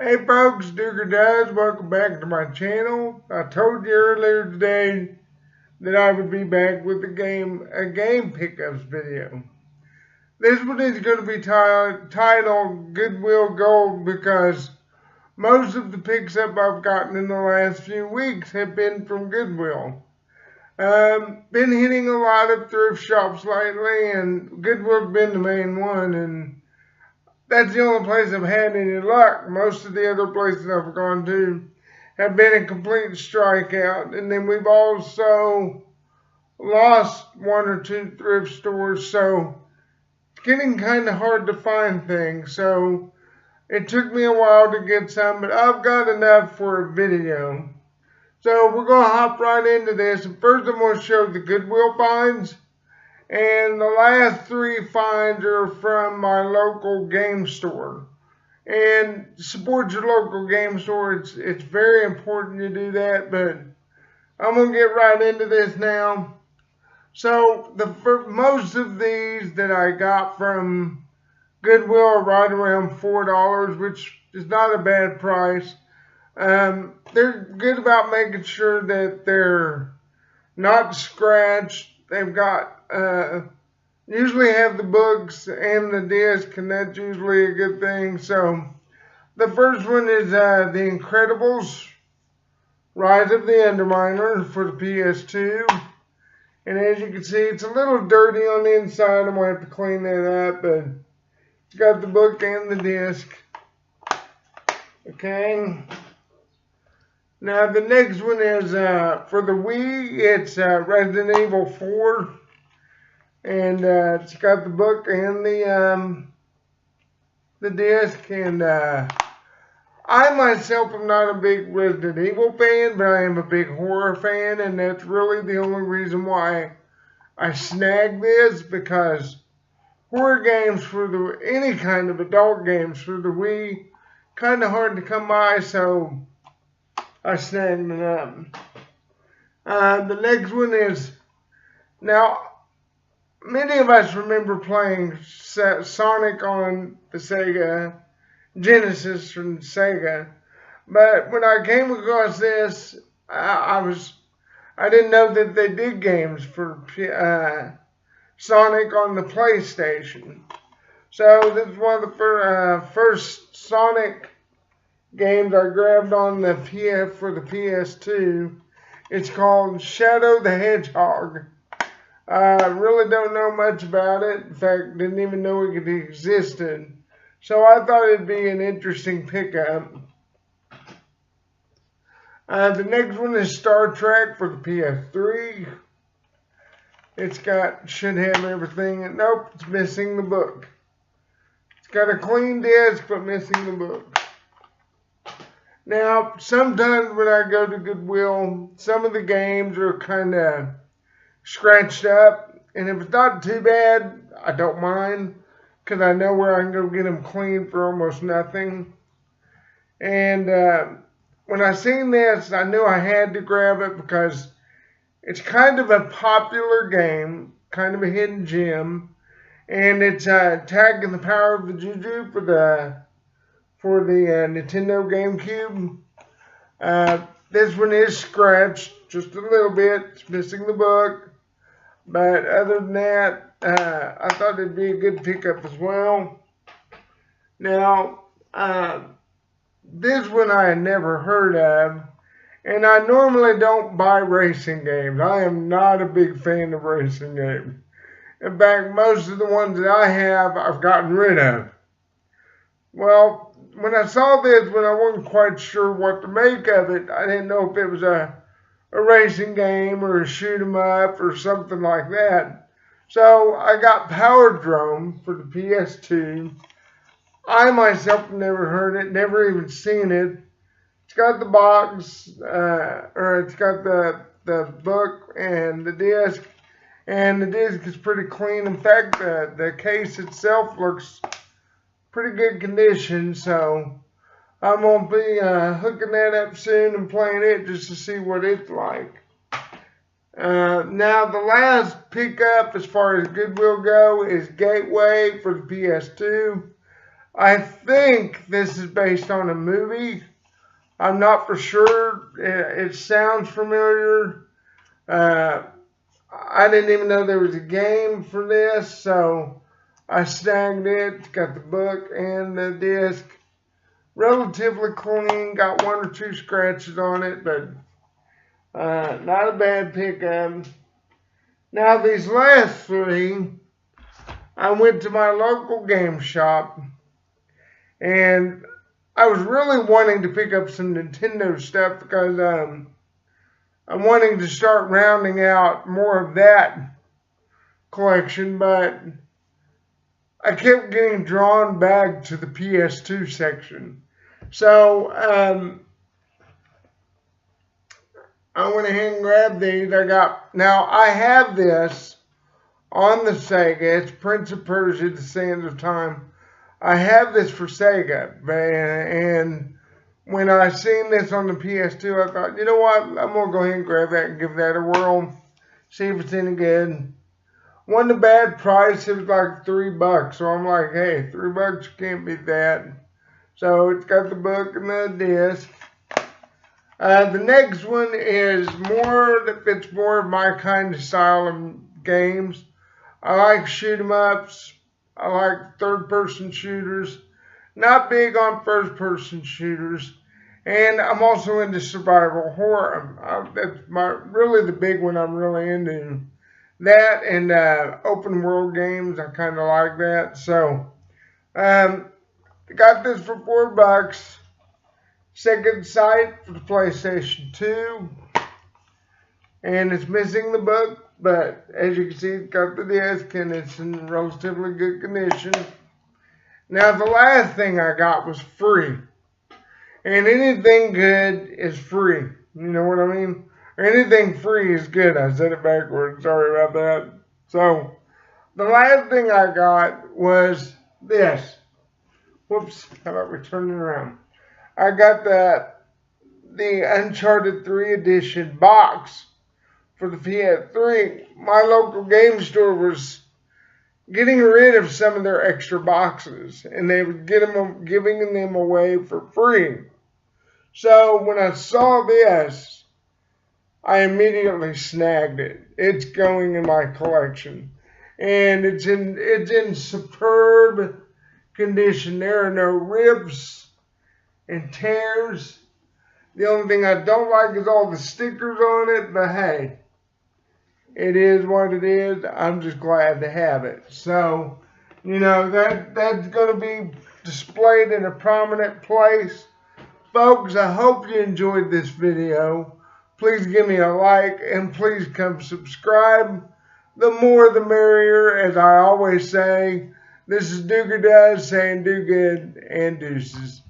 Hey folks, Duker Does. Welcome back to my channel. I told you earlier today that I would be back with a game pickups video. This one is going to be titled Goodwill Gold because most of the picks up I've gotten in the last few weeks have been from Goodwill. Been hitting a lot of thrift shops lately, and Goodwill's been the main one, and that's the only place I've had any luck. Most of the other places I've gone to have been a complete strikeout. And then we've also lost one or two thrift stores, so it's getting kind of hard to find things. So it took me a while to get some, but I've got enough for a video. So we're going to hop right into this. And first I'm going to show the Goodwill finds. And the last three finds are from my local game store. And support your local game store. It's very important to do that, but I'm going to get right into this now. So most of these that I got from Goodwill are right around $4, which is not a bad price. They're good about making sure that they're not scratched. They've got usually have the books and the disc, and that's usually a good thing. So the first one is The Incredibles Rise of the Underminer for the PS2. And as you can see, it's a little dirty on the inside. I'm going to have to clean that up, but it's got the book and the disc. Okay. Now the next one is for the Wii. It's Resident Evil 4. And it's got the book and the disc. And I myself am not a big Resident Evil fan, but I am a big horror fan, and that's really the only reason why I snagged this, because horror games for any kind of adult games for the Wii, kind of hard to come by, so I snagged it up. The next one is, now, many of us remember playing Sonic on the Sega Genesis from Sega, but when I came across this, I didn't know that they did games for Sonic on the PlayStation. So this is one of the first Sonic games I grabbed on the for the PS2. It's called Shadow the Hedgehog. I really don't know much about it. In fact, didn't even know it existed. So I thought it'd be an interesting pickup. The next one is Star Trek for the PS3. Should have everything. Nope, it's missing the book. It's got a clean disc, but missing the book. Now, sometimes when I go to Goodwill, some of the games are kind of scratched up, and if it's not too bad, I don't mind, because I know where I can go get them clean for almost nothing. And when I seen this, I knew I had to grab it because it's kind of a popular game, kind of a hidden gem, and it's Tag and the Power of the Juju for the Nintendo GameCube. This one is scratched just a little bit. It's missing the book. But other than that, I thought it'd be a good pickup as well. Now, this one I had never heard of. And I normally don't buy racing games. I am not a big fan of racing games. In fact, most of the ones that I have, I've gotten rid of. Well, when I saw this one, I wasn't quite sure what to make of it. I didn't know if it was a racing game or a shoot 'em up or something like that. So I got Power Drone for the PS2. I myself never heard it, never even seen it. It's got the box, it's got the book and the disc, and the disc is pretty clean. In fact, the case itself looks pretty good condition, so I'm going to be hooking that up soon and playing it just to see what it's like. Now, the last pickup as far as Goodwill go is Gateway for the PS2. I think this is based on a movie. I'm not for sure. It sounds familiar. I didn't even know there was a game for this, so I snagged it. Got the book and the disc. Relatively clean. Got one or two scratches on it, but not a bad pickup. Now these last three, I went to my local game shop, and I was really wanting to pick up some Nintendo stuff because I'm wanting to start rounding out more of that collection, but I kept getting drawn back to the PS2 section. So I went ahead and grabbed these. Now I have this on the Sega. It's Prince of Persia: The Sands of Time. I have this for Sega, and when I seen this on the PS2, I thought, you know what, I'm going to go ahead and grab that and give that a whirl, see if it's any good. Wasn't a bad price. It was like $3, so I'm like, hey, $3, you can't beat that. So it's got the book and the disc. The next one is that fits more of my kind of style of games. I like shoot 'em ups. I like third-person shooters. Not big on first-person shooters. And I'm also into survival horror. That's really the big one I'm really into. That and open world games, I kind of like that. So, got this for $4. Second Sight for the PlayStation 2. And it's missing the book, but as you can see, it's got the disc and it's in relatively good condition. Now, the last thing I got was free. And anything good is free. You know what I mean? Or anything free is good. I said it backwards. Sorry about that. So, the last thing I got was this. Whoops. How about we turn it around? I got the Uncharted 3 edition box for the PS3. My local game store was getting rid of some of their extra boxes, and they were giving them away for free. So when I saw this, I immediately snagged it. It's going in my collection, and it's in superb condition. There are no rips and tears. The only thing I don't like is all the stickers on it, but hey, it is what it is. I'm just glad to have it. So, you know, that's going to be displayed in a prominent place. Folks, I hope you enjoyed this video. Please give me a like and please come subscribe. The more the merrier, as I always say. This is Duger Does saying do good and deuces.